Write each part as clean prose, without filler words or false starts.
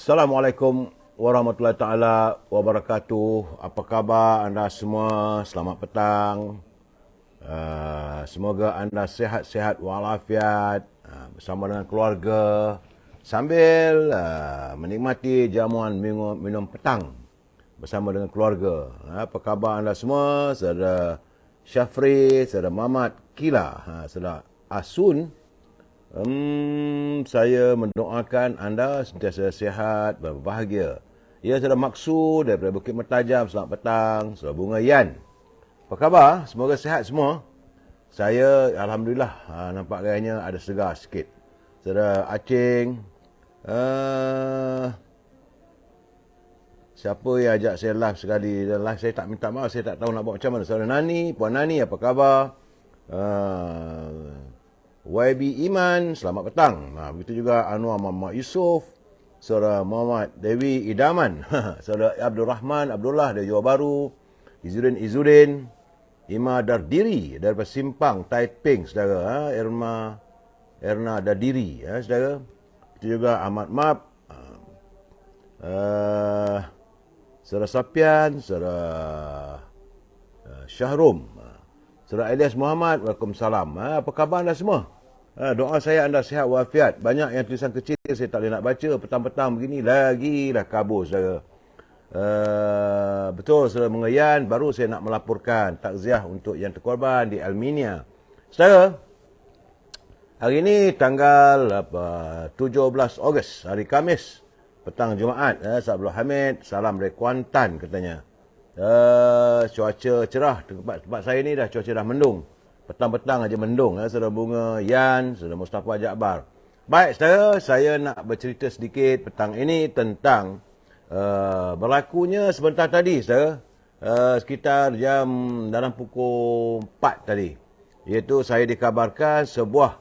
Assalamualaikum warahmatullahi taala wabarakatuh. Apa khabar anda semua? Selamat petang. Semoga anda sihat-sihat walafiat bersama dengan keluarga sambil menikmati jamuan minum petang bersama dengan keluarga. Apa khabar anda semua? Saudara Syafri, saudara Mamat Kila, saudara Asun. Saya mendoakan anda sentiasa sihat dan berbahagia. Ya, saudara Maksud daripada Bukit Mertajam, selamat petang. Saudara Bunga Yan, apa khabar? Semoga sihat semua. Saya Alhamdulillah nampak gayanya ada segar sikit. Saudara Acing, siapa yang ajak saya live sekali? Dan live saya tak minta maaf, saya tak tahu nak buat macam mana. Saudara Nani, Puan Nani, apa khabar? YB Iman, selamat petang. Begitu juga Anwar Muhammad Yusof, saudara Muhammad Dewi Idaman, saudara Abdul Rahman Abdullah dari Johor Bahru, Izzuddin, Ima Dardiri daripada Simpang, Taiping, saudara. Erna Dardiri, saudara. Begitu juga Ahmad Map, saudara Sapian, saudara Syahrum, saudara Elias Muhammad, waalaikumsalam. Apa khabar anda semua? Doa saya anda sihat walafiat. Banyak yang tulisan kecil saya tak boleh nak baca. Petang-petang begini lagilah kabur, saudara. Betul, saudara Mengayan. Baru saya nak melaporkan takziah untuk yang terkorban di Alminia. Saudara, hari ini tanggal 17 Ogos, hari Khamis, petang Jumaat. Sahabat Hamid, salam dari Kuantan katanya. Cuaca cerah. Tempat saya ni dah cuaca dah mendung. Petang-petang aja mendung. Saudara Bunga Yan, saudara Mustafa Jakbar. Baik, saudara, saya nak bercerita sedikit petang ini tentang berlakunya sebentar tadi, saudara. Sekitar jam dalam pukul 4 tadi. Iaitu saya dikabarkan sebuah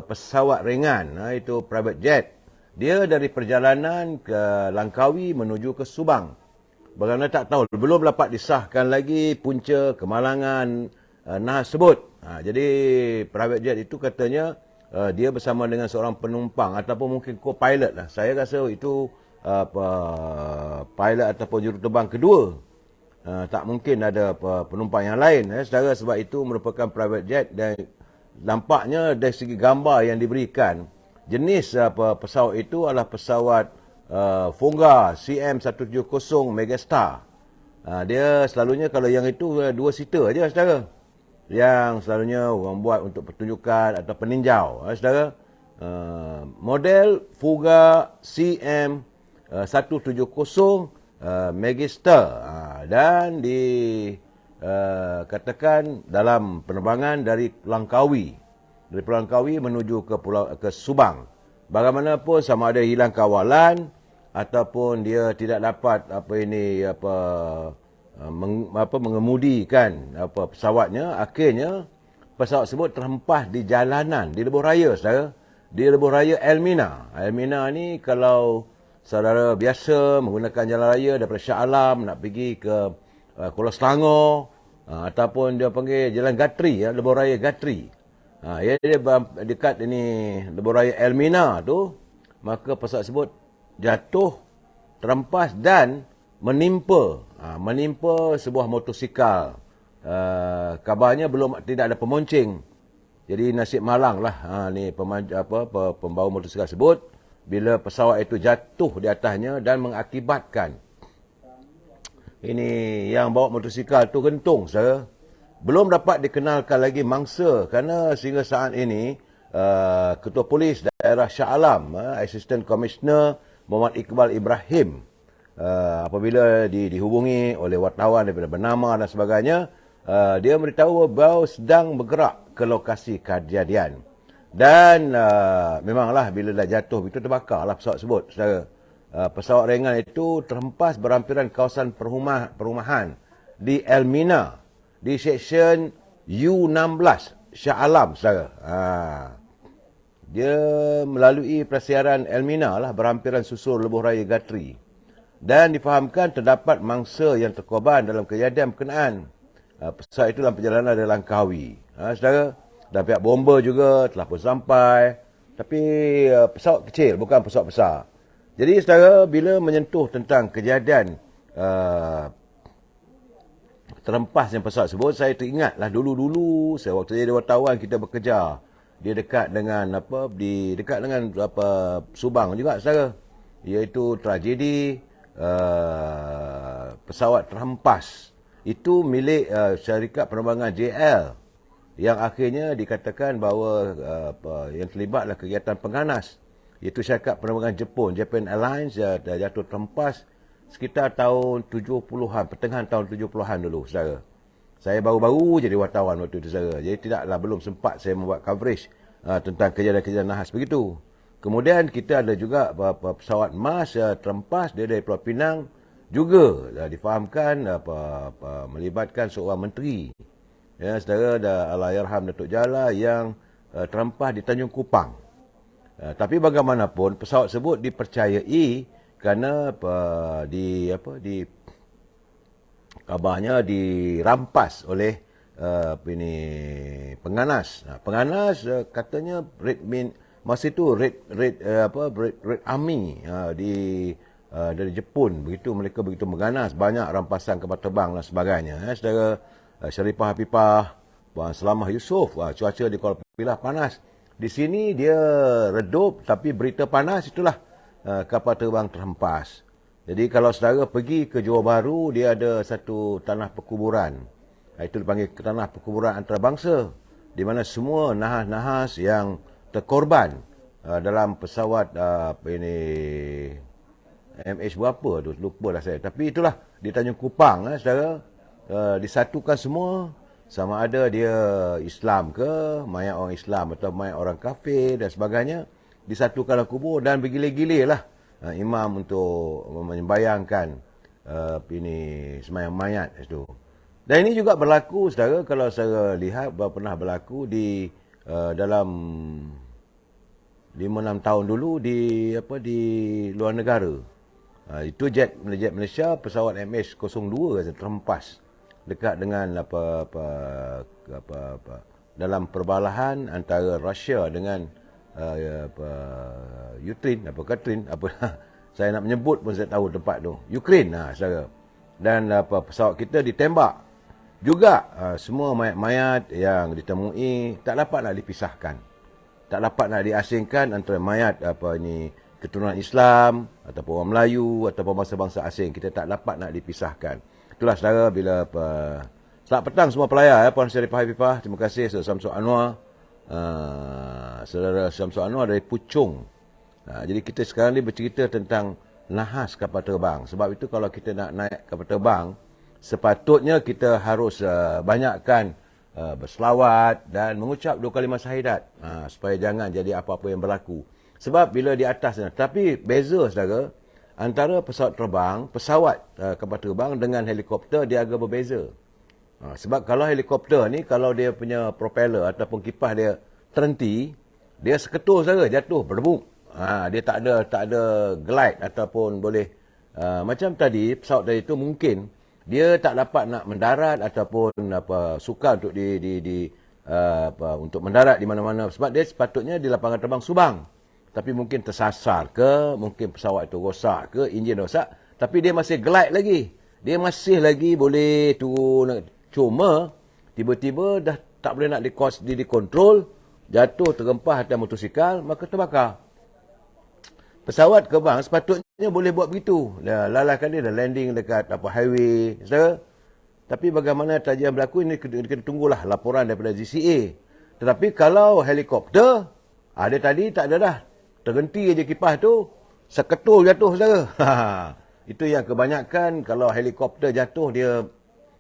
pesawat ringan, itu private jet. Dia dari perjalanan ke Langkawi menuju ke Subang. Bagaimana tak tahu, belum dapat disahkan lagi punca kemalangan tersebut. Jadi private jet itu katanya dia bersama dengan seorang penumpang ataupun mungkin co-pilot lah. Saya rasa itu pilot ataupun juruterbang kedua. Tak mungkin ada penumpang yang lain. Saudara, sebab itu merupakan private jet dan nampaknya dari segi gambar yang diberikan, jenis pesawat itu adalah pesawat Fungga CM170 Megastar. Dia selalunya kalau yang itu 2 seater aja, saudara. Yang selalunya orang buat untuk pertunjukan atau peninjau, saudara. Model Fugga CM170 Megastar, dan dikatakan dalam penerbangan dari Langkawi. Dari Langkawi menuju ke Subang. Bagaimanapun, sama ada hilang kawalan ataupun dia tidak dapat mengemudikan pesawatnya, akhirnya pesawat tersebut terhempas di jalanan, di lebuh raya, saudara. Di lebuh raya Elmina. Elmina ni kalau saudara biasa menggunakan jalan raya daripada Shah Alam nak pergi ke Kuala Selangor, ataupun dia panggil jalan Gatri, lebuh raya Gatri. Dia dekat ini lebuh raya Elmina tu, maka pesawat tersebut jatuh, terhempas dan menimpa sebuah motosikal. Kabarnya tidak ada pemonceng. Jadi nasib malang lah pembawa motosikal tersebut bila pesawat itu jatuh di atasnya dan mengakibatkan ini yang bawa motosikal tu gentung, saudara. Belum dapat dikenalkan lagi mangsa kerana sehingga saat ini Ketua Polis Daerah Shah Alam, Assistant Commissioner Muhammad Iqbal Ibrahim, apabila dihubungi oleh wartawan daripada bernama dan sebagainya, dia beritahu bahawa sedang bergerak ke lokasi kejadian. Dan memanglah bila dah jatuh itu terbakarlah pesawat tersebut, saudara. Pesawat ringan itu terhempas berhampiran kawasan perumahan di Elmina, di seksyen U16 Shah Alam, saudara. Dia melalui persiaran Elmina lah, berhampiran susur lebuh raya Gatri. Dan difahamkan terdapat mangsa yang terkorban dalam kejadian berkenaan. Pesawat itu dalam perjalanan dari Langkawi. Saudara, dan pihak bomba juga telah pun sampai. Tapi pesawat kecil, bukan pesawat besar. Jadi saudara, bila menyentuh tentang kejadian terempasnya pesawat tersebut, saya teringatlah dulu-dulu waktu jadi wartawan kita bekerja. Dia dekat dengan dekat dengan Subang juga saudara. Iaitu tragedi pesawat terhempas. Itu milik syarikat penerbangan JL yang akhirnya dikatakan bahawa yang terlibatlah kegiatan pengganas. Iaitu syarikat penerbangan Jepun, Japan Airlines, jatuh terhempas sekitar tahun 70-an, pertengahan tahun 70-an dulu, saudara. Saya baru-baru jadi wartawan waktu itu, saudara. Jadi belum sempat saya membuat coverage tentang kejadian-kejadian nahas begitu. Kemudian kita ada juga pesawat MAS terhempas dari Pulau Pinang, juga difahamkan melibatkan seorang menteri. Ya, saudara, Allahyarham Datuk Jalal yang terhempas di Tanjung Kupang. Tapi bagaimanapun pesawat tersebut dipercayai kerana kabarnya dirampas oleh pengganas. Pengganas katanya masa itu Red Army dari Jepun, mereka begitu mengganas, banyak rampasan kapal terbang dan sebagainya. Saudara, Sharifah Hafifah, Puan Salamah Yusof, cuaca di Kuala Pilah panas. Di sini dia redup, tapi berita panas itulah kapal terbang terhempas. Jadi kalau saudara pergi ke Johor Bahru, dia ada satu tanah perkuburan. Itu dipanggil tanah perkuburan antarabangsa, di mana semua nahas-nahas yang terkorban dalam pesawat MH berapa tu, lupa lah saya. Tapi itulah di Tanjung Kupang, saudara, disatukan semua. Sama ada dia Islam ke, mayat orang Islam atau mayat orang kafir dan sebagainya, disatukanlah kubur dan bergilir-gilir lah imam untuk membayangkan semayang mayat itu. Dan ini juga berlaku, saudara, kalau saya lihat pernah berlaku di dalam 5-6 tahun dulu di luar negara. Itu jet Malaysia, pesawat MH02 terhempas dekat dengan dalam perbalahan antara Rusia dengan Ukraine, saya nak menyebut pun saya tahu tempat tu, Ukraine, saudara. Dan pesawat kita ditembak juga. Semua mayat-mayat yang ditemui tak dapat nak dipisahkan, tak dapat nak diasingkan antara mayat keturunan Islam ataupun orang Melayu ataupun bangsa-bangsa asing. Kita tak dapat nak dipisahkan. Itulah, saudara, bila selamat petang semua pelayar, Puan Sharifah Hafifah. Terima kasih Saudara Samsul Anwar. Saudara Samsul Anwar dari Puchong. Jadi kita sekarang ni bercerita tentang nahas kapal terbang. Sebab itu kalau kita nak naik kapal terbang, sepatutnya kita harus banyakkan berselawat dan mengucap 2 kalimah syahadat, supaya jangan jadi apa-apa yang berlaku. Sebab bila di atas, tapi beza, saudara, antara pesawat kapal terbang dengan helikopter, dia agak berbeza. Sebab kalau helikopter ni, kalau dia punya propeller ataupun kipas dia terhenti, dia seketul saja jatuh, berdebuk. Dia tak ada glide ataupun boleh macam tadi pesawat tadi itu mungkin dia tak dapat nak mendarat ataupun sukar untuk untuk mendarat di mana-mana, sebab dia sepatutnya di lapangan terbang Subang. Tapi mungkin tersasar ke, mungkin pesawat itu rosak ke, enjin rosak, tapi dia masih glide lagi. Dia masih lagi boleh turun. Cuma tiba-tiba dah tak boleh nak dikontrol, jatuh terrempah atas motosikal, maka terbakar. Pesawat terbang sepatutnya boleh buat begitu. Lalakan dia dah landing dekat highway, saudara. Tapi bagaimana tajian berlaku ini kita tunggulah laporan daripada GCA. Tetapi kalau helikopter, dia tadi tak ada dah. Terhenti aja kipas tu, seketul jatuh, saudara. Itu yang kebanyakan, kalau helikopter jatuh, dia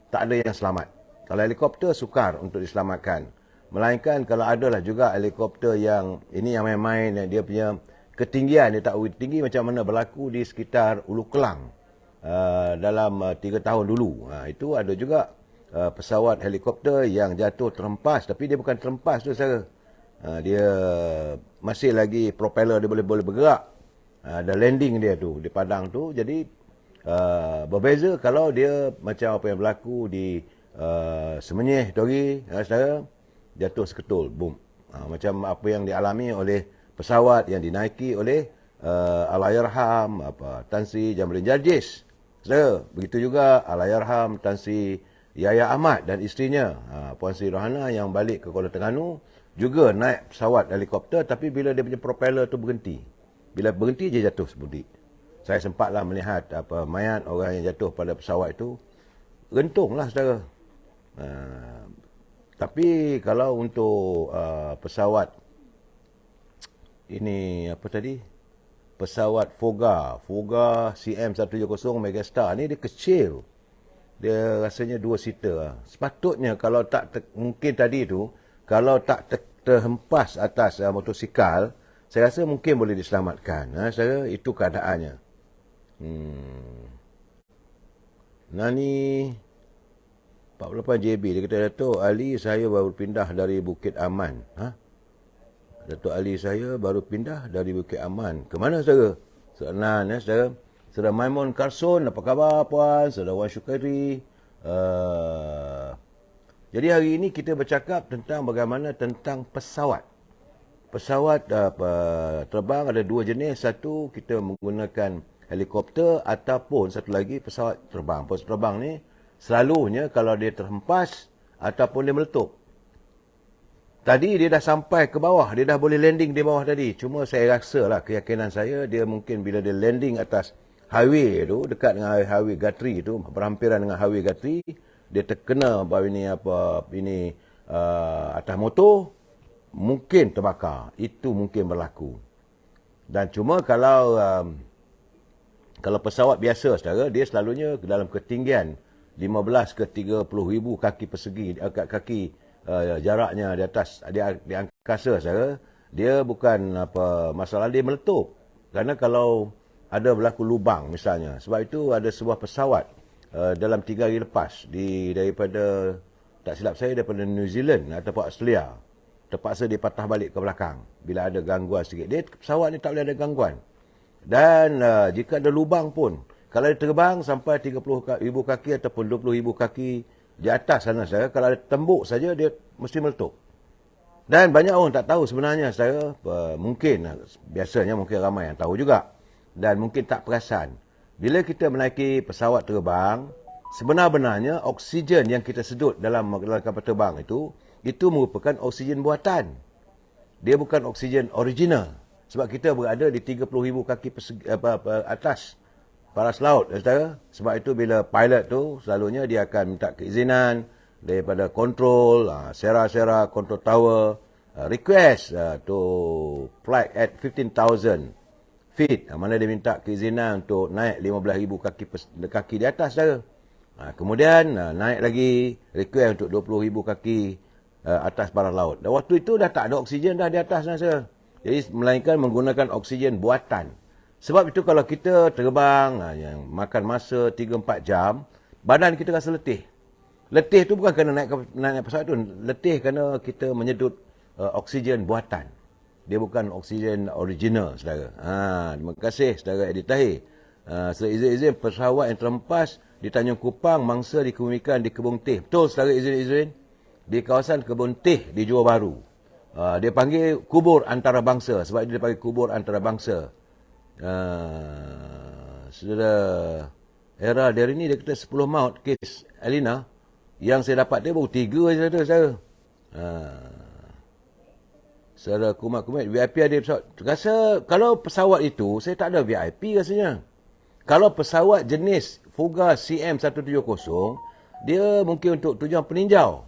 tak ada yang selamat. Kalau helikopter sukar untuk diselamatkan. Melainkan kalau adalah juga helikopter yang, ini yang main-main, dia punya ketinggian, dia tak tinggi macam mana berlaku di sekitar Ulu Kelang dalam 3 tahun dulu. Itu ada juga pesawat helikopter yang jatuh terhempas, tapi dia bukan terhempas tu, saudara. Dia masih lagi propeller dia boleh bergerak. Ada landing dia tu di padang tu. Jadi berbeza kalau dia macam apa yang berlaku di Semenyih Tori, saudara, jatuh seketul, boom. Macam apa yang dialami oleh pesawat yang dinaiki oleh Allahyarham Tan Sri Jamaluddin Jarjis. Saudara, begitu juga Allahyarham Tan Sri Yahya Ahmad dan isterinya Puan Sri Rohana yang balik ke Kuala Terengganu juga naik pesawat helikopter, tapi bila dia punya propeller tu berhenti. Bila berhenti dia jatuh sebudik. Saya sempatlah melihat mayat orang yang jatuh pada pesawat itu. Gentunglah saudara. Tapi kalau untuk pesawat ini apa tadi? Pesawat Foga CM170 Megastar ni dia kecil. Dia rasanya 2 seater. Sepatutnya kalau mungkin tadi tu kalau tak terhempas atas motosikal, saya rasa mungkin boleh diselamatkan. Saya itu keadaannya. Nani 48 JB dia kata, Dato' Ali saya baru pindah dari Bukit Aman. Dato' Ali saya baru pindah dari Bukit Aman. Ke mana saudara? Saudara saudara. Saudara Maimun Karson, apa khabar puan? Saudara Wan Syukari. Jadi hari ini kita bercakap tentang bagaimana tentang pesawat. Pesawat terbang ada 2 jenis. Satu kita menggunakan helikopter ataupun satu lagi pesawat terbang. Pesawat terbang ni selalunya kalau dia terhempas ataupun dia meletup. Tadi dia dah sampai ke bawah, dia dah boleh landing di bawah tadi. Cuma saya rasa lah, keyakinan saya, dia mungkin bila dia landing atas highway tu, dekat dengan highway Guthrie tu, berhampiran dengan highway Guthrie, dia terkena atas motor, mungkin terbakar. Itu mungkin berlaku. Dan cuma kalau pesawat biasa, saudara, dia selalunya dalam ketinggian 15 ke 30 ribu kaki persegi, jaraknya di atas di angkasa, saudara, dia bukan masalah dia meletup. Kerana kalau ada berlaku lubang misalnya, sebab itu ada sebuah pesawat dalam 3 hari lepas daripada tak silap saya daripada New Zealand ataupun Australia, terpaksa dia patah balik ke belakang bila ada gangguan sikit. Pesawat ni tak boleh ada gangguan. Dan jika ada lubang pun, kalau dia terbang sampai 30,000 kaki ataupun 20,000 kaki di atas sana, saya kalau ada tembuk saja dia mesti meletup. Dan banyak orang tak tahu sebenarnya, saya biasanya mungkin ramai yang tahu juga dan mungkin tak perasan. Bila kita menaiki pesawat terbang, sebenarnya oksigen yang kita sedut dalam kapal terbang itu merupakan oksigen buatan. Dia bukan oksigen original. Sebab kita berada di 30,000 kaki atas paras laut, saudara. Sebab itu bila pilot tu selalunya dia akan minta keizinan daripada kontrol, sera control tower, request to flight at 15,000 feet. Mana dia minta keizinan untuk naik 15,000 kaki di atas, saudara. Kemudian naik lagi request untuk 20,000 kaki atas paras laut. Dan waktu itu dah tak ada oksigen dah di atas, saudara. Jadi melainkan menggunakan oksigen buatan. Sebab itu kalau kita terbang yang makan masa 3-4 jam, badan kita rasa letih. Letih tu bukan kerana naik pesawat tu, letih kerana kita menyedut oksigen buatan. Dia bukan oksigen original, saudara. Terima kasih saudara Edi Tahir. Izin pesawat yang terhempas di Tanjung Kupang mangsa dikemumikan di Kebun Teh. Betul saudara izin di kawasan Kebun Teh di Johor Bahru. Dia panggil kubur antarabangsa. Sebab dia panggil kubur antarabangsa. Saudara Era dari ni dia kata 10 maut kes Alina. Yang saya dapat dia baru 3 saja, saudara. Saudara Kumat VIP ada pesawat. Rasa kalau pesawat itu saya tak ada VIP rasanya. Kalau pesawat jenis Foga CM170, dia mungkin untuk tujuan peninjau.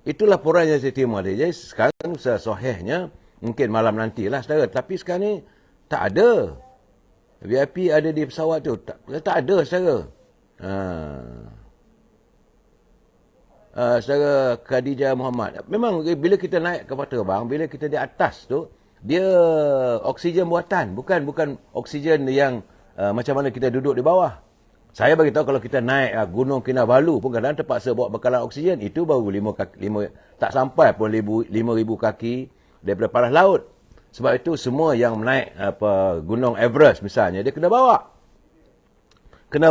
Itulah laporan yang saya terima dia. Jadi sekarang sesahihnya mungkin malam nantilah, saudara. Tapi sekarang ni tak ada. VIP ada di pesawat tu. Tak ada, saudara. Saudara Khadijah Muhammad. Memang bila kita naik kapal terbang, bila kita di atas tu, dia oksigen buatan. Bukan oksigen yang macam mana kita duduk di bawah. Saya bagi tahu kalau kita naik Gunung Kinabalu pun kadang terpaksa bawa bekalan oksigen. Itu baru tak sampai pun 5,000 kaki daripada paras laut. Sebab itu semua yang naik Gunung Everest misalnya, dia kena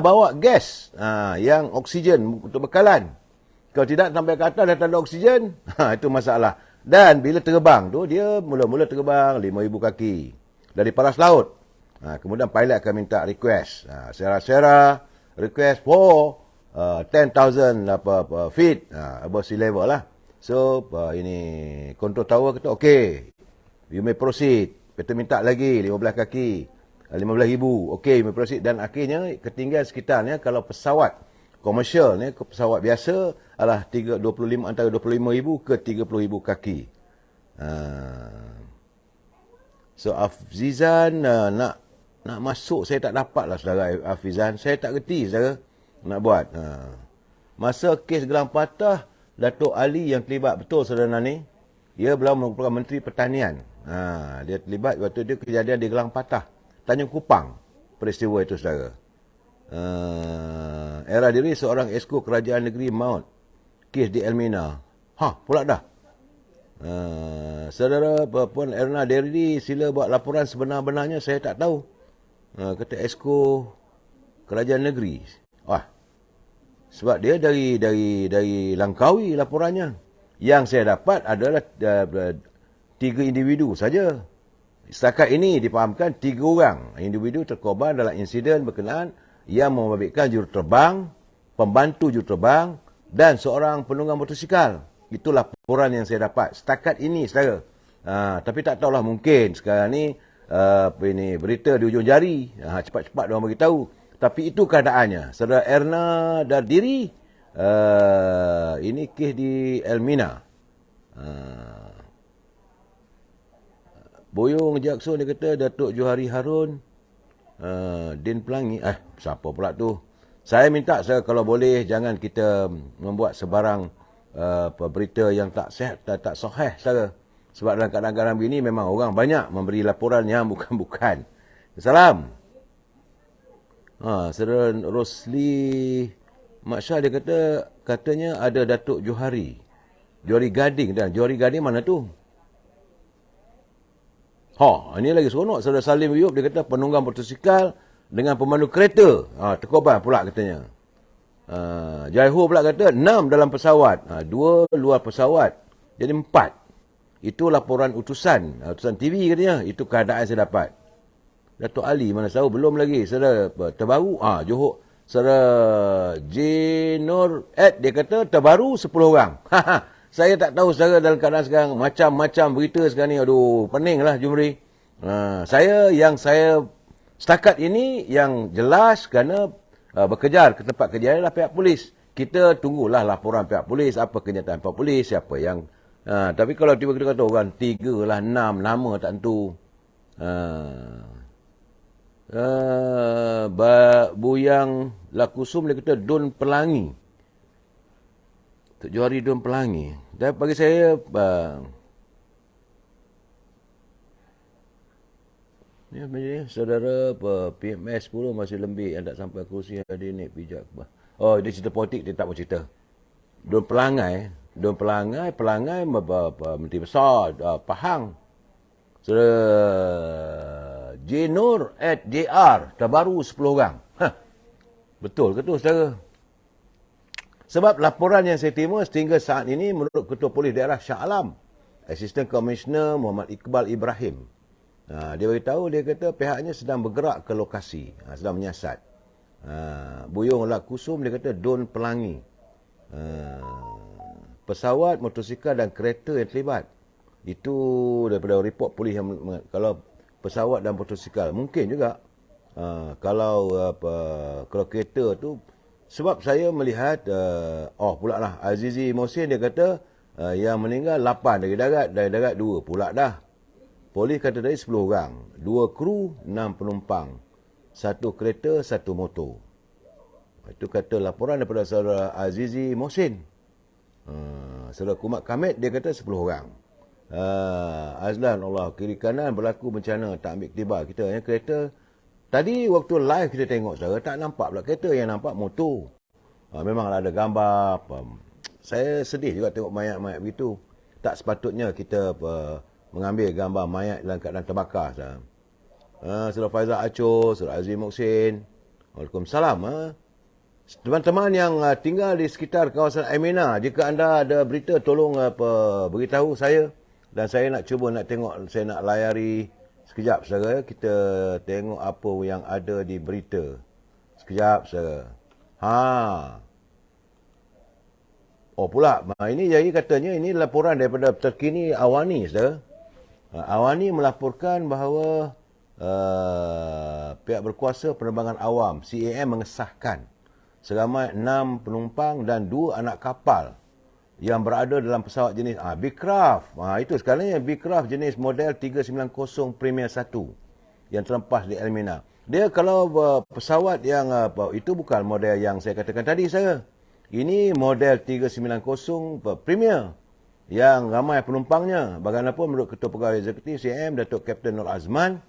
bawa gas yang oksigen untuk bekalan. Kalau tidak sampai ke atas dah tak ada oksigen, itu masalah. Dan bila terbang tu, dia mula-mula terbang 5,000 kaki dari paras laut. Kemudian pilot akan minta request. Sierra request for 10,000 feet above sea level lah. So, ini control tower kata, okay, you may proceed. Kita minta lagi 15 kaki. 15,000. Okay, you may proceed. Dan akhirnya ketinggian sekitarnya kalau pesawat komersial ni, pesawat biasa adalah antara 25,000 ke 30,000 kaki. So Afizan nak masuk, saya tak dapat lah saudara Afizan. Saya tak reti saudara nak buat. Masa kes gelang patah, Datuk Ali yang terlibat, betul saudara Nani. Dia belum merupakan Menteri Pertanian. Dia terlibat waktu dia kejadian di Gelang Patah, Tanjung Kupang, peristiwa itu saudara. Era diri seorang esko kerajaan negeri maut. Kes di Elmina. Pula dah. Saudara Puan Erna Derdi, sila buat laporan sebenar-benarnya, saya tak tahu. Kata esko kerajaan negeri. Sebab dia dari Langkawi laporannya. Yang saya dapat adalah 3 individu saja. Setakat ini difahamkan 3 orang individu terkorban dalam insiden berkenaan yang membabitkan juruterbang, pembantu juruterbang dan seorang penunggang motosikal. Itu laporan yang saya dapat setakat ini saudara. Tapi tak tahulah, mungkin sekarang ni ini berita di ujung jari. Cepat-cepat diorang beritahu. Tapi itu keadaannya. Saudara Erna Dardiri, ini kes di Elmina. Boyong Jackson dia kata Datuk Johari Harun, Din Pelangi. Siapa pula tu? Saya minta kalau boleh jangan kita membuat sebarang berita yang tak sihat, tak sahih saudara. Sebab dalam keadaan begini memang orang banyak memberi laporan yang bukan-bukan. Salam. Saudara Rosli Mak Syah dia katanya ada Datuk Johari Gading. Dan Johari Gading mana tu? Ini lagi seronok. Saudara Salim Yub dia kata penunggang motosikal dengan pemandu kereta terkorban pula katanya. Jaiho pula kata 6 dalam pesawat, 2 luar pesawat, jadi 4. Itu laporan utusan TV katanya. Itu keadaan saya dapat. Datuk Ali mana tahu, belum lagi. Saudara terbaru Johor, saudara J Nur Ed dia kata terbaru 10 orang. Saya tak tahu saudara dalam keadaan sekarang macam-macam berita sekarang ni. Aduh, pening lah Jumri. Saya setakat ini yang jelas kerana bekejar ke tempat kejadian adalah pihak polis. Kita tunggulah laporan pihak polis, apa kenyataan pihak polis, siapa yang tapi kalau tiba-tiba kata orang 3 lah, 6 nama tak tentu. Buyang Lakusum dia kata Don Pelangi. Tok Johari Don Pelangi. Dan bagi saya saudara PMS 10 masih lembik yang tak sampai kursi hadir naik pijak. Dia cerita politik, dia tak mau cerita. Don Pelangai Menteri Besar Pahang. Saudara J Nur at JR terbaru 10 orang. Betul ke tu saudara? Sebab laporan yang saya terima sehingga saat ini menurut Ketua Polis Daerah Shah Alam, Assistant Commissioner Muhammad Iqbal Ibrahim, dia beritahu, dia kata pihaknya sedang bergerak ke lokasi, sedang menyiasat. Buyong Lakusum dia kata Don Pelangi. Pesawat, motosikal dan kereta yang terlibat. Itu daripada report polis yang kalau pesawat dan motosikal mungkin juga. Kalau kereta tu, sebab saya melihat pula lah Azizi Mohsin dia kata yang meninggal 8 dari darat 2 pula dah. Polis kata tadi 10 orang, 2 kru, 6 penumpang, 1 kereta, 1 motor. Itu kata laporan daripada saudara Azizi Mohsin. Saudara Kumat Kamit dia kata 10 orang. Azlan Allah, kiri kanan berlaku bencana, tak ambil ketibar kita. Yang kereta tadi waktu live kita tengok saudara, tak nampak pula kereta, yang nampak motor. Memanglah ada gambar. Saya sedih juga tengok mayat-mayat begitu. Tak sepatutnya kita mengambil gambar mayat dalam keadaan terbakar. Saudara Faizal Aco, saudara Azim Moksin. Waalaikumsalam. Teman-teman yang tinggal di sekitar kawasan Elmina, jika anda ada berita tolong beritahu saya. Dan saya nak cuba nak tengok, saya nak layari Sekejap saudara, kita tengok apa yang ada di berita. Sekejap saudara. Oh pula, ini jadi katanya ini laporan daripada terkini Awani saudara. Awani melaporkan bahawa pihak berkuasa penerbangan awam CAM mengesahkan seramai 6 penumpang dan 2 anak kapal yang berada dalam pesawat jenis Beechcraft. Itu sekarang Beechcraft jenis model 390 Premier 1 yang terlepas di Elmina. Dia kalau pesawat yang itu bukan model yang saya katakan tadi saya. Ini model 390 Premier yang ramai penumpangnya. Bagaimanapun menurut Ketua Pegawai Eksekutif CAM Datuk Kapten Nur Azman,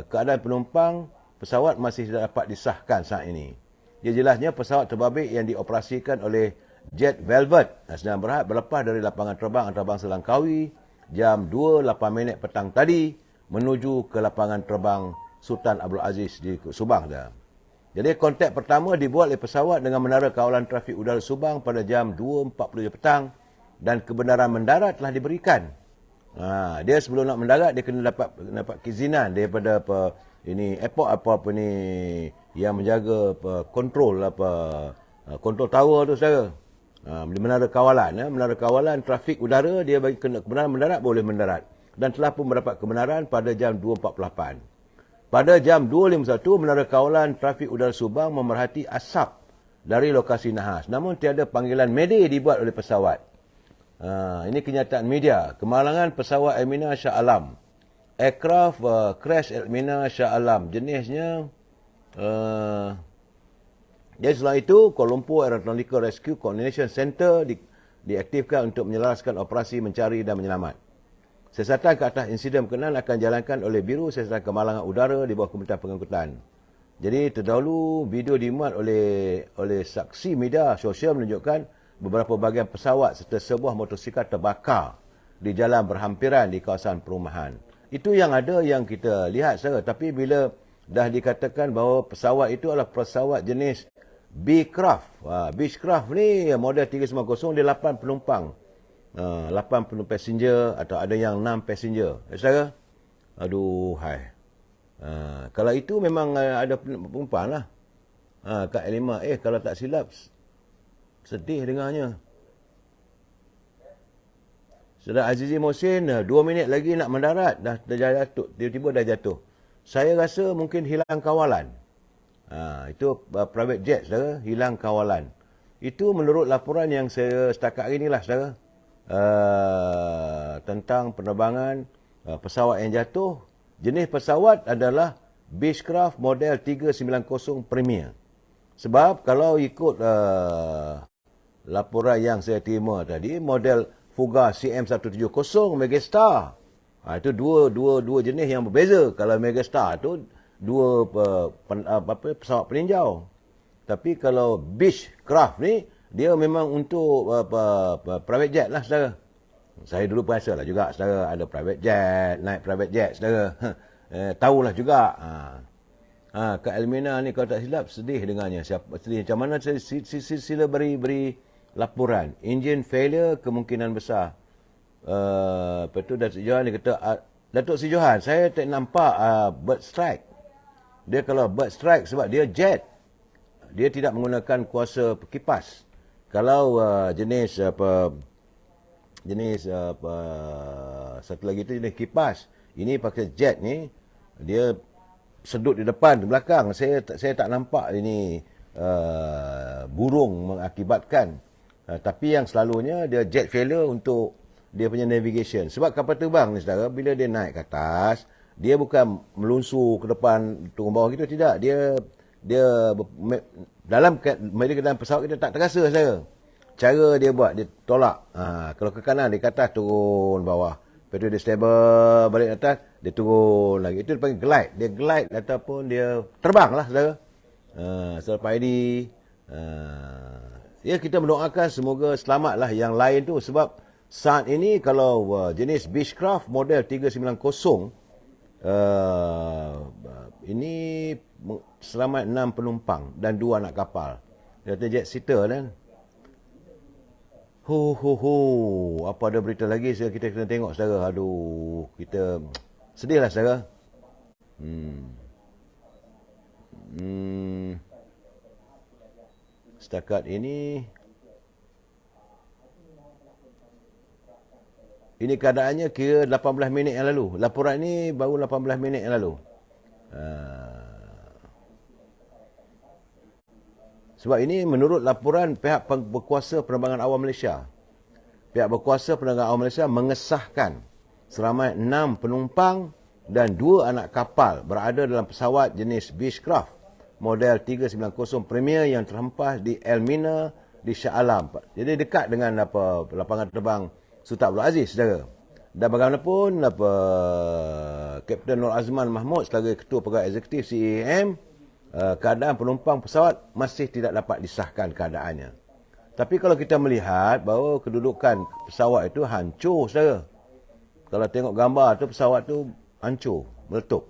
keadaan penumpang pesawat masih tidak dapat disahkan saat ini. Dia jelasnya pesawat terbabit yang dioperasikan oleh Jet Velvet sedang berhad berlepas dari lapangan terbang antarabangsa Langkawi jam 2.08 petang tadi menuju ke lapangan terbang Sultan Abdul Aziz di Subang. Jadi kontak pertama dibuat oleh pesawat dengan Menara Kawalan Trafik Udara Subang pada jam 2.40 petang dan kebenaran mendarat telah diberikan. Dia sebelum nak mendarat dia kena dapat keizinan daripada airport ni yang menjaga kontrol kontrol tower tu saudara. Menara kawalan trafik udara, dia bagi kebenaran mendarat boleh mendarat dan telah pun mendapat kebenaran pada jam 2.48. Pada jam 2.51 Menara Kawalan Trafik Udara Subang memerhati asap dari lokasi nahas, namun tiada panggilan mayday dibuat oleh pesawat. Ini kenyataan media. Kemalangan pesawat Elmina Shah Alam. Aircraft crash Elmina Shah Alam. Jenisnya dan selain itu, Kuala Lumpur Aeronautical Rescue Coordination Center diaktifkan untuk menyelaraskan operasi mencari dan menyelamat. Siasatan ke atas insiden berkenaan akan dijalankan oleh Biro Siasatan Kemalangan Udara di bawah Kementerian Pengangkutan. Jadi terdahulu video dimuat oleh saksi media sosial menunjukkan beberapa bahagian pesawat serta sebuah motosikal terbakar di jalan berhampiran di kawasan perumahan. Itu yang ada yang kita lihat saja. Tapi bila dah dikatakan bahawa pesawat itu adalah pesawat jenis Beechcraft. Beechcraft ni model 390 dia 8 penumpang. 8 penumpang passenger atau ada yang 6 passenger. Saudara? Aduhai. Kalau itu memang ada penumpang lah. Kat Elima. Kalau tak silap, sedih dengarnya. Saudara Azizi Mohsin, 2 minit lagi nak mendarat. Dah jatuh. Tiba-tiba dah jatuh. Saya rasa mungkin hilang kawalan. Itu private jet, saudara. Hilang kawalan. Itu menurut laporan yang saya setakat hari ni lah, saudara. Tentang penerbangan pesawat yang jatuh. Jenis pesawat adalah Beechcraft model 390 Premier. Sebab kalau ikut laporan yang saya terima tadi, model Fuga CM170 Megastar. Itu dua jenis yang berbeza. Kalau Megastar tu dua pesawat peninjau. Tapi kalau Beechcraft ni dia memang untuk private jet lah, saudara. Saya dulu pun rasa lah juga, saudara, ada private jet, naik private jet, saudara. Tahulah juga. Kat Elmina ni kalau tak silap, sedih dengannya. Sedih. Macam mana sila beri laporan. Engine failure kemungkinan besar. Lepas tu Datuk Johan dia kata, Datuk Sri Johan, saya tak nampak bird strike. Dia kalau bird strike sebab dia jet. Dia tidak menggunakan kuasa kipas. Kalau jenis satu lagi tu jenis kipas. Ini pakai jet ni, dia sedut di depan, di belakang. Saya tak nampak ini burung mengakibatkan. Tapi yang selalunya dia jet failure untuk dia punya navigation. Sebab kapal terbang ni, saudara, bila dia naik ke atas, dia bukan melunsur ke depan, turun bawah gitu, tidak. Dia dalam pesawat kita tak terasa, saudara. Cara dia buat, dia tolak. Kalau ke kanan, dia ke atas, turun bawah. Lepas tu dia stable, balik ke atas, dia turun lagi. Itu dia panggil glide. Dia glide ataupun dia terbang lah, saudara. Selepas ini, kita mendoakan semoga selamatlah yang lain tu. Sebab saat ini kalau jenis Beechcraft model 390, ini selamat 6 penumpang dan 2 anak kapal. Dia kata jet seater kan. Apa ada berita lagi kita kena tengok, saudara. Aduh, kita Sedihlah saudara. Hmm. Setakat ini keadaannya kira 18 minit yang lalu. Laporan ini baru 18 minit yang lalu. Sebab ini menurut laporan pihak berkuasa penerbangan awam Malaysia. Pihak berkuasa penerbangan awam Malaysia mengesahkan seramai 6 penumpang dan 2 anak kapal berada dalam pesawat jenis Beechcraft model 390 Premier yang terhempas di Elmina di Shah Alam. Jadi dekat dengan lapangan terbang Sultan Abdul Aziz, saudara. Dan bagaimanapun Kapten Nur Azman Mahmud sebagai Ketua Pegawai Eksekutif CAAM, keadaan penumpang pesawat masih tidak dapat disahkan keadaannya. Tapi kalau kita melihat bahawa kedudukan pesawat itu hancur, saudara. Kalau tengok gambar tu, pesawat tu hancur, meletup.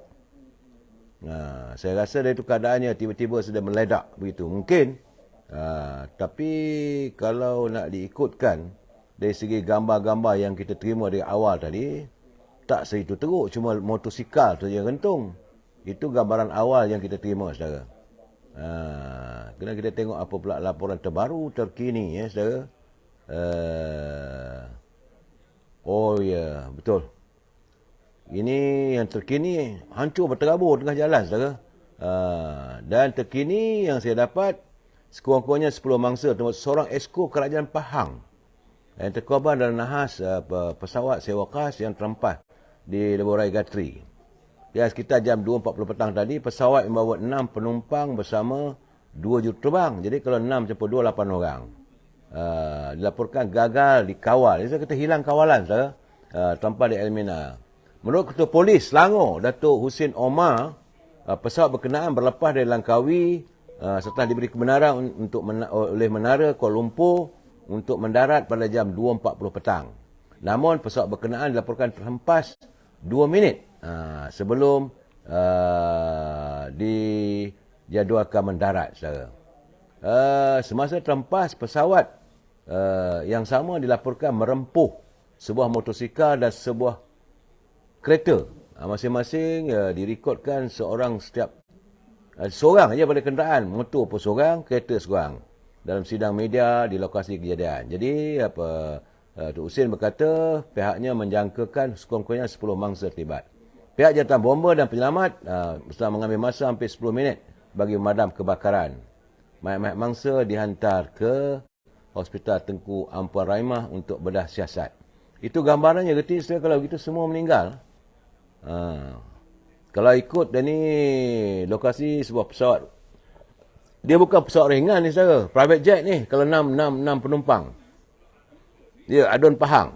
Saya rasa dari itu keadaannya tiba-tiba sudah meledak begitu. Mungkin. Tapi kalau nak diikutkan dari segi gambar-gambar yang kita terima dari awal tadi, tak segitu teruk. Cuma motosikal tu yang gantung. Itu gambaran awal yang kita terima, saudara. Kena kita tengok apa pula laporan terbaru terkini, ya, saudara. Oh ya, betul. Ini yang terkini hancur berterabur tengah jalan, saudara. Dan terkini yang saya dapat, sekurang-kurangnya 10 mangsa termasuk seorang esko kerajaan Pahang yang terkorban dalam nahas pesawat sewa khas yang terhempas di Lebuh Raya Gatri. Ya, sekitar jam 2.40 petang tadi, pesawat membawa 6 penumpang bersama 2 juruterbang. Jadi kalau 6 campur 2, 8 orang. Dilaporkan gagal dikawal. Jadi saya kata hilang kawalan, saudara. Tanpa di Elmina. Menurut Ketua Polis Selangor, Datuk Husin Omar, pesawat berkenaan berlepas dari Langkawi setelah diberi kebenaran oleh Menara Kuala Lumpur untuk mendarat pada jam 2.40 petang. Namun pesawat berkenaan dilaporkan terhempas 2 minit sebelum dijadualkan mendarat, saudara. Semasa terhempas, pesawat yang sama dilaporkan merempuh sebuah motosikal dan sebuah kereta. Masing-masing direkodkan seorang saja pada kenderaan. Motor pun seorang, kereta seorang. Dalam sidang media di lokasi kejadian. Jadi Tok Husin berkata pihaknya menjangkakan sekurang-kurangnya 10 mangsa terlibat. Pihak jawatan bomba dan penyelamat setelah mengambil masa hampir 10 minit bagi memadam kebakaran. Mayat-mayat mangsa dihantar ke Hospital Tengku Ampuan Rahimah untuk bedah siasat. Itu gambarannya, reti. Kalau begitu semua meninggal. Kalau ikut dan ni lokasi sebuah pesawat, dia bukan pesawat ringan ni, saudara. Private jet ni. Kalau 6 penumpang. Dia Adun Pahang.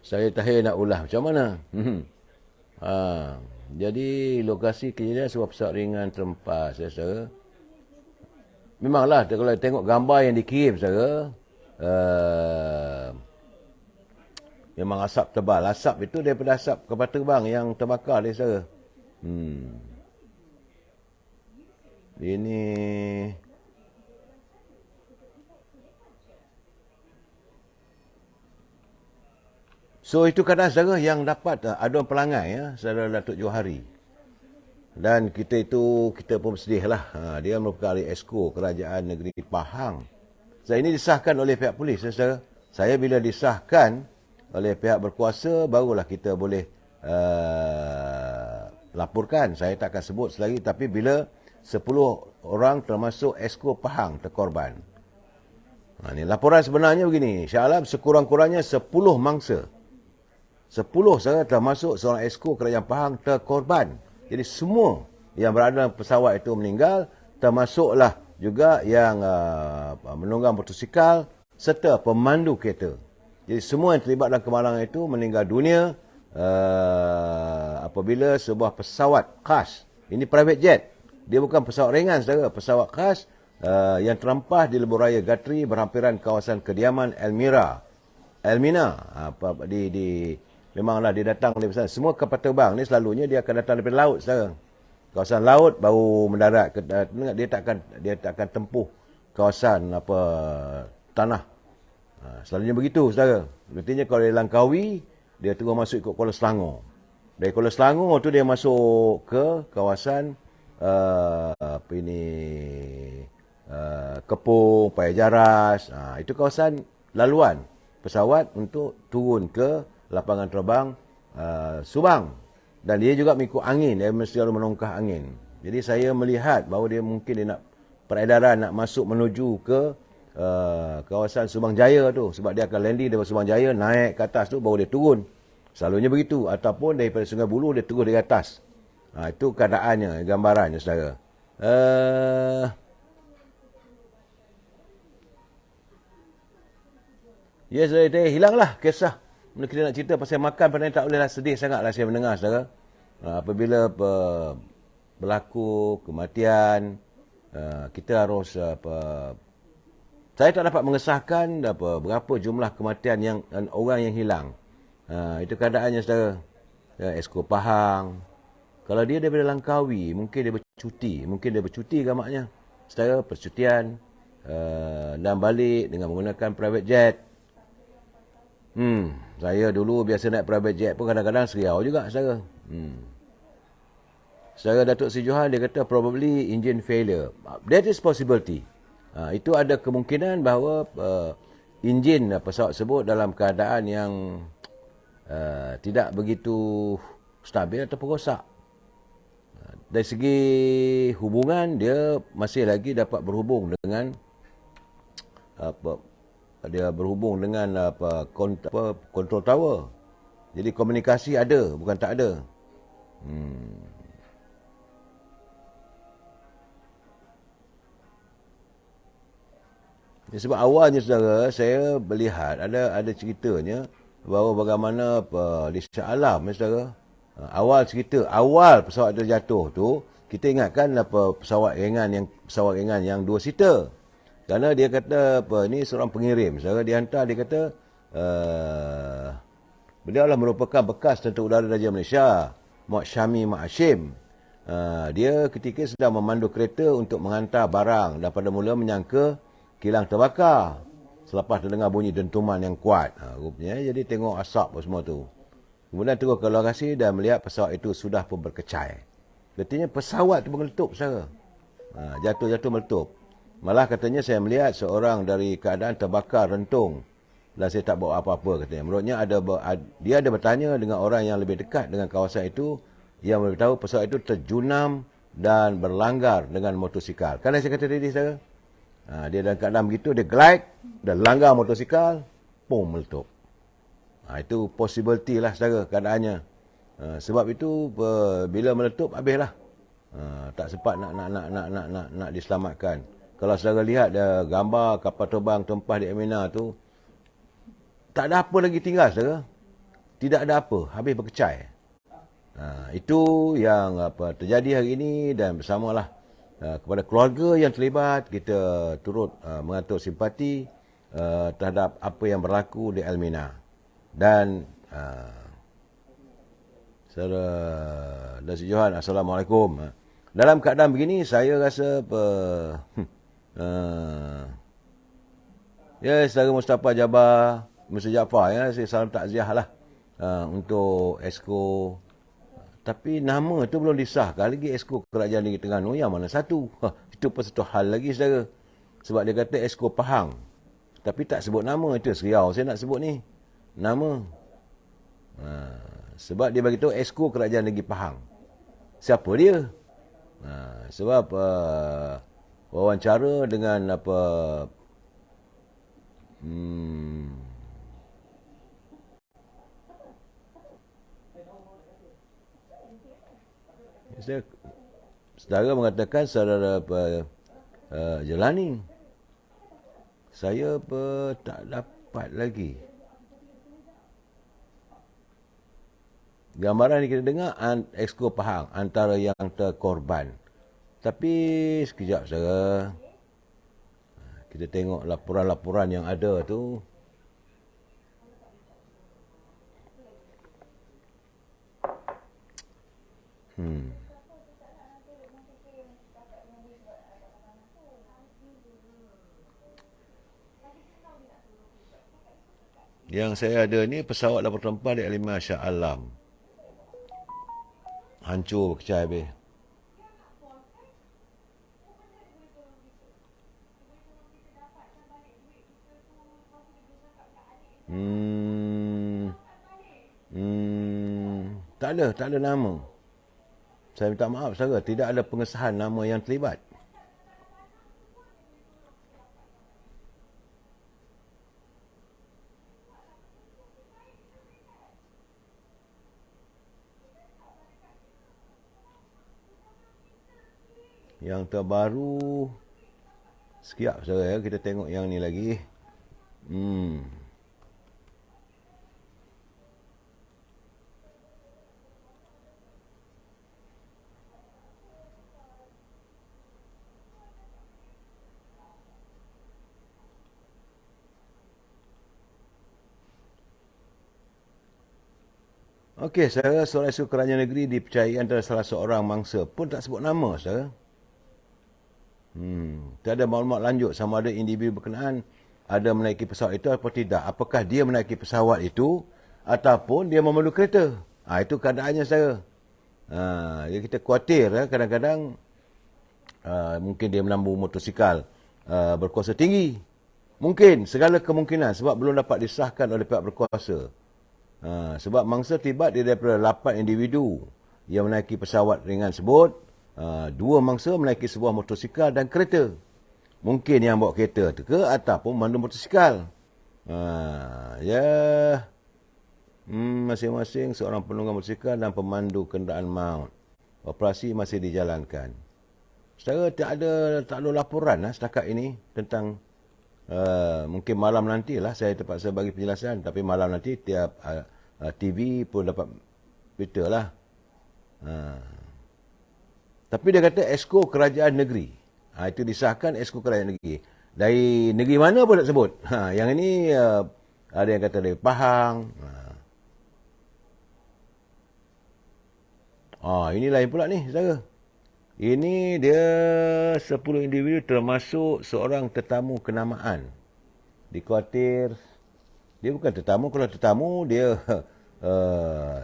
Saya tahu nak ulah macam mana. Jadi lokasi kejadian sebuah pesawat ringan terhempas, saudara. Memanglah kalau tengok gambar yang dikirim, saudara, memang asap tebal. Asap itu daripada asap kapal terbang yang terbakar, saudara. Ini so itu keadaan, saudara, yang dapat aduan pelangai, ya, saudara Datuk Johari. Dan kita pun bersedih lah. Dia merupakan ahli esko Kerajaan Negeri Pahang. Ini disahkan oleh pihak polis, saudara. Saya bila disahkan oleh pihak berkuasa, barulah kita boleh laporkan. Saya tak akan sebut selagi, tapi bila 10 orang termasuk esko Pahang terkorban. Ini laporan sebenarnya begini. Shah Alam sekurang-kurangnya 10 mangsa. 10 saudara termasuk seorang esko Kerajaan Pahang terkorban. Jadi semua yang berada dalam pesawat itu meninggal, termasuklah juga yang menunggang motosikal serta pemandu kereta. Jadi semua yang terlibat dalam kemalangan itu meninggal dunia apabila sebuah pesawat khas, ini private jet, dia bukan pesawat ringan, saudara, pesawat khas yang terhempas di Lebuh Raya Gatri berhampiran kawasan kediaman Elmina. Memanglah dia datang dari sana. Semua kapal terbang ni selalunya dia akan datang daripada laut, saudara. Kawasan laut baru mendarat. Dia tak akan tempuh kawasan tanah. Selalunya begitu, saudara. Artinya kalau dia Langkawi, dia terus masuk ikut Kuala Selangor. Dari Kuala Selangor tu dia masuk ke kawasan apa ini Kepung, Payajaras. Itu kawasan laluan pesawat untuk turun ke lapangan terbang Subang. Dan dia juga mengikut angin, dia mesti selalu menongkah angin. Jadi saya melihat bahawa dia mungkin dia nak peredaran nak masuk menuju ke kawasan Subang Jaya tu, sebab dia akan landing daripada Subang Jaya, naik ke atas tu baru dia turun. Selalunya begitu, ataupun daripada Sungai Buloh dia turun dari atas. Itu keadaannya, gambarannya saudara. Ya, saya hilanglah kisah. Kita nak cerita pasal makan, padahal tak bolehlah, sedih sangatlah saya mendengar saudara. Apabila berlaku kematian, kita harus saya tak dapat mengesahkan berapa jumlah kematian yang orang yang hilang. Itu keadaannya saudara. Esko Pahang. Kalau dia daripada Langkawi, mungkin dia bercuti gamaknya. Saudara, percutian dan balik dengan menggunakan private jet. Saya dulu biasa naik private jet pun kadang-kadang seriau juga saudara. Saudara Datuk Seri Johan, dia kata probably engine failure. That is possibility. Itu ada kemungkinan bahawa enjin pesawat tersebut dalam keadaan yang tidak begitu stabil ataupun rosak. Dari segi hubungan, dia masih lagi dapat berhubung dengan control tower. Jadi komunikasi ada, bukan tak ada. Sebab awalnya saudara, saya melihat ada ceritanya bahawa bagaimana di Shah Alam saudara. Awal pesawat itu jatuh tu, kita ingatkan pesawat ringan yang 2 seater. Kerana dia kata ni seorang pengirim, saudara, dia hantar, dia kata beliau adalah merupakan bekas Tentera Udara Raja Malaysia, Muhammad Syami Mak Hashim. Dia ketika sedang memandu kereta untuk menghantar barang dan pada mula menyangka kilang terbakar selepas terdengar bunyi dentuman yang kuat. Rupanya jadi tengok asap semua tu. Kemudian terus ke lokasi dan melihat pesawat itu sudah pun berkecai. Artinya pesawat tu meletup saudara. Jatuh meletup. Malah katanya saya melihat seorang dari keadaan terbakar rentung dan saya tak bawa apa-apa katanya. Menurutnya dia ada bertanya dengan orang yang lebih dekat dengan kawasan itu yang memberitahu pesawat itu terjunam dan berlanggar dengan motosikal. Kan saya kata tadi saudara. Dia dalam keadaan begitu, dia glide dan langgar motosikal, pum, meletup. Itu possibility lah saudara keadaannya. Sebab itu bila meletup habislah. Tak sempat nak diselamatkan. Kalau saudara lihat gambar kapal terbang tumpah di Emina tu, tak ada apa lagi tinggal saudara. Tidak ada apa, habis berkecai. Itu yang terjadi hari ini, dan bersamalah kepada keluarga yang terlibat, kita turut mengatur simpati terhadap apa yang berlaku di Elmina. Dan Saudara Datuk Johan, Assalamualaikum. Dalam keadaan begini, saya rasa Saudara Mustafa Jabar, Mr. Jaafar, saya salam takziah lah untuk Esko. Tapi nama tu belum disahkan lagi, Esko Kerajaan Negeri Terengganu yang mana satu. Itu pun satu hal lagi saudara. Sebab dia kata Esko Pahang. Tapi tak sebut nama, itu seriau saya nak sebut ni. Nama. Sebab dia beritahu Esko Kerajaan Negeri Pahang. Siapa dia? Sebab wawancara dengan saudara mengatakan saudara Jelani. Saya tak dapat lagi. Gambaran yang kita dengar Exco Pahang antara yang terkorban. Tapi sekejap saudara. Kita tengok laporan-laporan yang ada tu. Yang saya ada ni pesawat 844 di Alima Shah Alam. Hancur pecah habis. Tak ada nama. Saya minta maaf saudara, tidak ada pengesahan nama yang terlibat. Yang terbaru, sekejap saudara ya, kita tengok yang ni lagi. Okey, saudara, Surat Isu Kerajaan Negeri dipercayai antara salah seorang mangsa pun tak sebut nama, saudara. Tiada maklumat lanjut sama ada individu berkenaan ada menaiki pesawat itu atau tidak. Apakah dia menaiki pesawat itu ataupun dia memandu kereta. Itu keadaannya, saudara. Jadi kita khawatir kadang-kadang mungkin dia menambu motosikal berkuasa tinggi. Mungkin, segala kemungkinan sebab belum dapat disahkan oleh pihak berkuasa. Sebab mangsa terlibat daripada 8 individu yang menaiki pesawat ringan sebut. 2 mangsa menaiki sebuah motosikal dan kereta. Mungkin yang bawa kereta tu ke ataupun memandu motosikal. Masing-masing seorang penunggang motosikal dan pemandu kenderaan maut. Operasi masih dijalankan. Secara tak ada laporan setakat ini tentang mungkin malam nantilah saya terpaksa bagi penjelasan, tapi malam nanti tiap TV pun dapat berita lah. Tapi dia kata Esko Kerajaan Negeri. Itu disahkan Esko Kerajaan Negeri. Dari negeri mana pun tak sebut. Yang ini ada yang kata dari Pahang. Ini lain pula ni, saudara. Ini dia 10 individu termasuk seorang tetamu kenamaan. Dikhawatir, dia bukan tetamu. Kalau tetamu, dia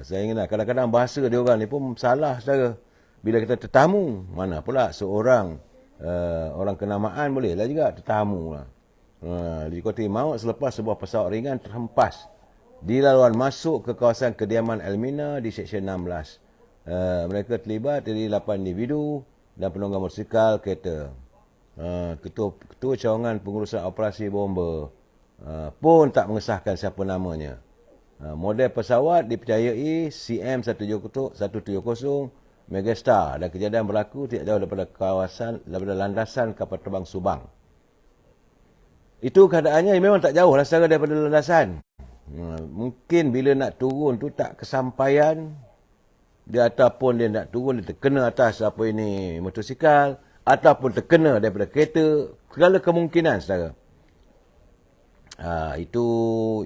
saya ingat kadang-kadang bahasa dia orang ni pun salah, saudara. Bila kita tetamu, mana pula seorang orang kenamaan boleh lah juga tetamu lah. Dikhawatir maut selepas sebuah pesawat ringan terhempas di laluan masuk ke kawasan kediaman Elmina di Seksyen 16. Mereka terlibat dari 8 individu dan penunggang motosikal kereta. Ketua Cawangan Pengurusan Operasi Bomba pun tak mengesahkan siapa namanya. Model pesawat dipercayai CM170 Megastar dan kejadian berlaku tidak jauh daripada landasan kapal terbang Subang. Itu keadaannya memang tak jauh lah secara daripada landasan. Mungkin bila nak turun tu tak kesampaian. Dia ataupun dia nak turun, dia terkena atas motosikal ataupun terkena daripada kereta. Segala kemungkinan, saudara. Itu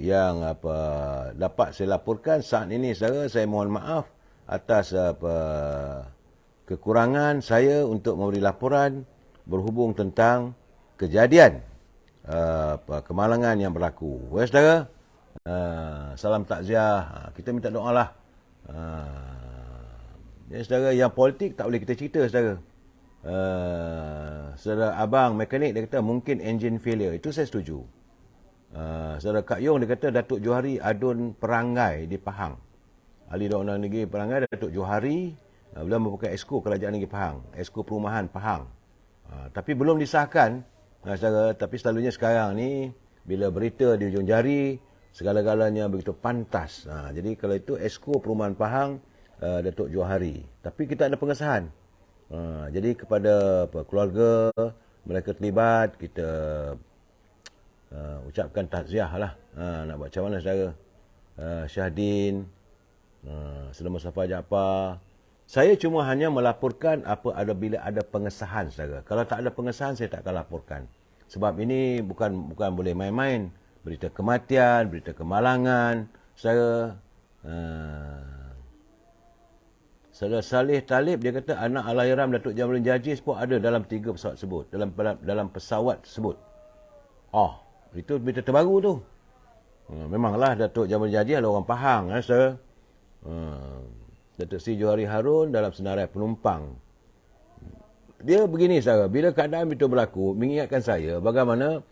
yang dapat saya laporkan saat ini, saudara. Saya mohon maaf atas kekurangan saya untuk memberi laporan berhubung tentang kejadian kemalangan yang berlaku. Saudara, salam takziah. Kita minta doa lah. Saudara, yang politik tak boleh kita cerita, saudara. Saudara abang mekanik dia kata mungkin engine failure. Itu saya setuju. Saudara Kak Yong dia kata Datuk Johari adun perangai di Pahang. Ahli Undang-Undang Negeri Perangai Datuk Johari beliau merupakan Esko Kerajaan Negeri Pahang, Esko Perumahan Pahang. Tapi belum disahkan, saudara. Tapi selalunya sekarang ni bila berita di ujung jari segala-galanya begitu pantas. Jadi kalau itu Esko Perumahan Pahang Datuk Johari. Tapi kita ada pengesahan. Jadi kepada keluarga mereka terlibat, kita ucapkan takziah lah. Nak buat macam mana, saudara? Syahdin, Saudara Mustafa Jaafar. Saya cuma hanya melaporkan bila ada pengesahan, saudara. Kalau tak ada pengesahan, saya tak akan laporkan. Sebab ini bukan boleh main-main. Berita kematian, berita kemalangan, saudara. Saudara Saleh Talib dia kata anak Allahyarham Datuk Jamaluddin Jajis pun ada dalam 3 pesawat tersebut, dalam pesawat tersebut. Itu berita terbaru tu. Memanglah Datuk Jamal Jaji adalah orang Pahang, saudara. Datuk Seri Johari Harun dalam senarai penumpang. Dia begini, saudara. Bila keadaan itu berlaku, mengingatkan saya bagaimana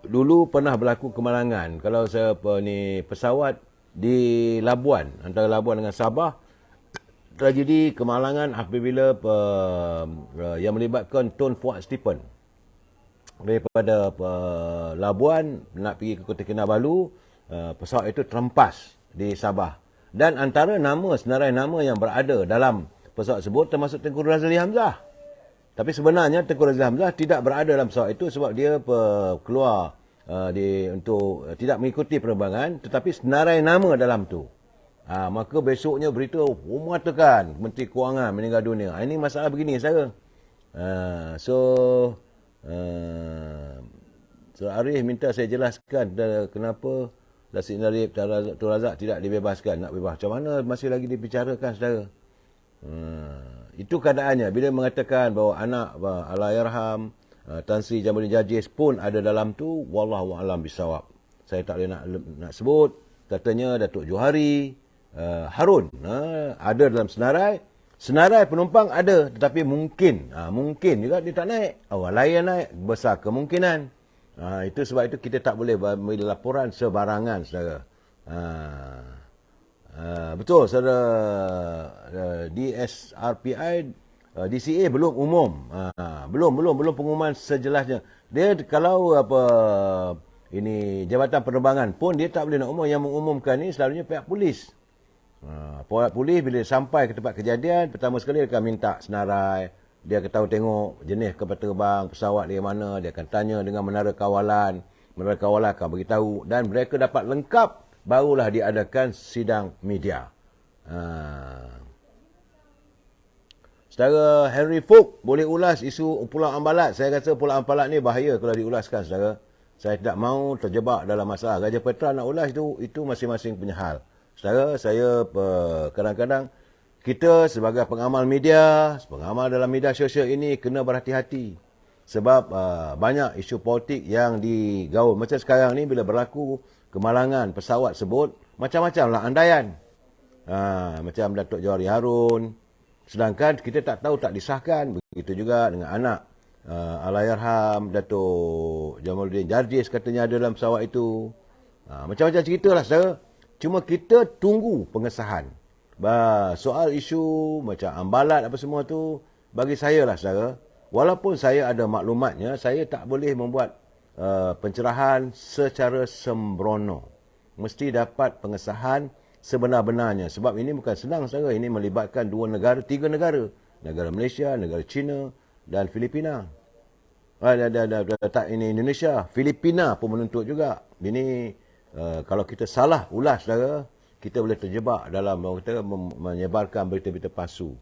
dulu pernah berlaku kemalangan. Kalau saya pesawat di Labuan, antara Labuan dengan Sabah, tragedi kemalangan apabila yang melibatkan Tun Fuad Stephen. Daripada Labuan nak pergi ke Kota Kinabalu, pesawat itu terhempas di Sabah. Dan antara senarai nama yang berada dalam pesawat tersebut termasuk Tengku Razali Hamzah. Tapi sebenarnya Tengku Razali Hamzah tidak berada dalam pesawat itu sebab dia keluar untuk tidak mengikuti penerbangan, tetapi senarai nama dalam tu. Maka besoknya berita mengatakan Menteri Kewangan meninggal dunia. Ini masalah begini saya. So Arif minta saya jelaskan kenapa Datuk Narib Tun Razak tidak dibebaskan. Nak bebas macam mana masih lagi dibicarakan, saudara. Itu keadaannya. Bila mengatakan bahawa anak Allahyarham Tan Sri Jamaluddin Jajis pun ada dalam tu, wallahu a'lam bisawab. Saya tak boleh nak sebut. Katanya Datuk Johari Harun ada dalam senarai. Senarai penumpang ada, tetapi mungkin juga dia tak naik. Orang lain naik, besar kemungkinan. Itu sebab itu kita tak boleh beri laporan sebarangan, saudara. Betul, saudara. DSRPI, DCA belum umum. Belum pengumuman sejelasnya. Dia kalau ini Jabatan Penerbangan pun dia tak boleh nak umum. Yang mengumumkan ni selalunya pihak polis. Pihak polis bila sampai ke tempat kejadian, pertama sekali dia akan minta senarai. Dia akan tahu tengok jenis kapal terbang, pesawat dari mana. Dia akan tanya dengan menara kawalan. Menara kawalan akan beritahu. Dan mereka dapat lengkap, barulah diadakan sidang media. Saudara Henry Fook boleh ulas isu Pulau Ambalat. Saya rasa Pulau Ambalat ni bahaya kalau diulaskan, saudara. Saya tidak mahu terjebak dalam masalah. Gajah Petra nak ulas itu masing-masing punya hal. Saudara, saya kadang-kadang kita sebagai pengamal media, pengamal dalam media sosial ini kena berhati-hati. Sebab banyak isu politik yang digaul. Macam sekarang ni bila berlaku kemalangan pesawat sebut, macam-macam lah andaian. Macam Datuk Johari Harun. Sedangkan kita tak tahu, tak disahkan. Begitu juga dengan anak Allahyarham Datuk Jamaluddin Jajis katanya ada dalam pesawat itu. Macam-macam cerita lah, saudara. Cuma kita tunggu pengesahan. Soal isu macam Ambalat apa semua tu, bagi saya lah, saudara, walaupun saya ada maklumatnya, saya tak boleh membuat pencerahan secara sembrono. Mesti dapat pengesahan sebenar-benarnya. Sebab ini bukan senang, saudara. Ini melibatkan 3 negara. Negara Malaysia, negara China dan Filipina. Ini Indonesia. Filipina pun menuntut juga. Ini kalau kita salah ulas, saudara, kita boleh terjebak dalam menyebarkan berita-berita palsu.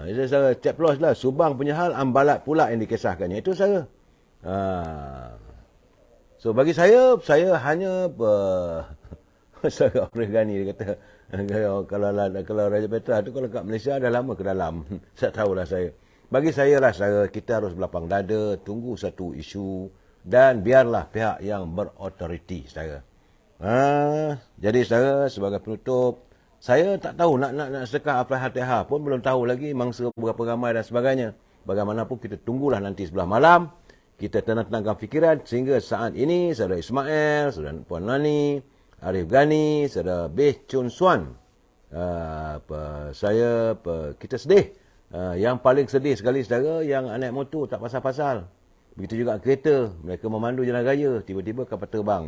Itu saudara, ceplos lah. Subang punya hal, Ambalat pula yang dikisahkannya. Itu saudara. So bagi saya hanya Saudara Arif Ghani dia kata kalau Raja Petra tu kalau kat Malaysia dah lama ke dalam. Tak tahulah saya. Bagi saya lah, saudara, kita harus berlapang dada, tunggu satu isu dan biarlah pihak yang berautoriti, saudara. Jadi saudara, sebagai penutup, saya tak tahu nak sedekah Al-Fatihah pun belum tahu lagi mangsa berapa ramai dan sebagainya. Bagaimanapun kita tunggulah nanti sebelah malam. Kita tenangkan fikiran sehingga saat ini saudara Ismail, saudara Puan Nani, Arif Ghani, saudara Beh Chun Suan, kita sedih. Yang paling sedih sekali, saudara, yang naik motor tak pasal-pasal. Begitu juga kereta, mereka memandu jalan raya, tiba-tiba kapal terbang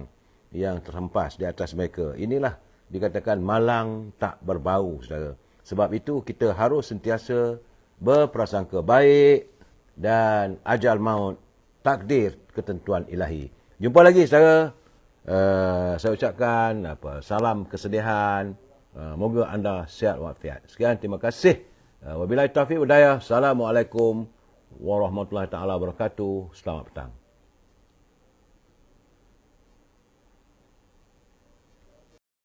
yang terhempas di atas mereka. Inilah dikatakan malang tak berbau, saudara. Sebab itu kita harus sentiasa berprasangka baik dan ajal maut takdir ketentuan ilahi. Jumpa lagi, saudara. Saya ucapkan salam kesedihan. Moga anda sihat walafiat. Sekian, terima kasih. Wabillahi taufiq wal hidayah. Assalamualaikum warahmatullahi taala wabarakatuh. Selamat petang.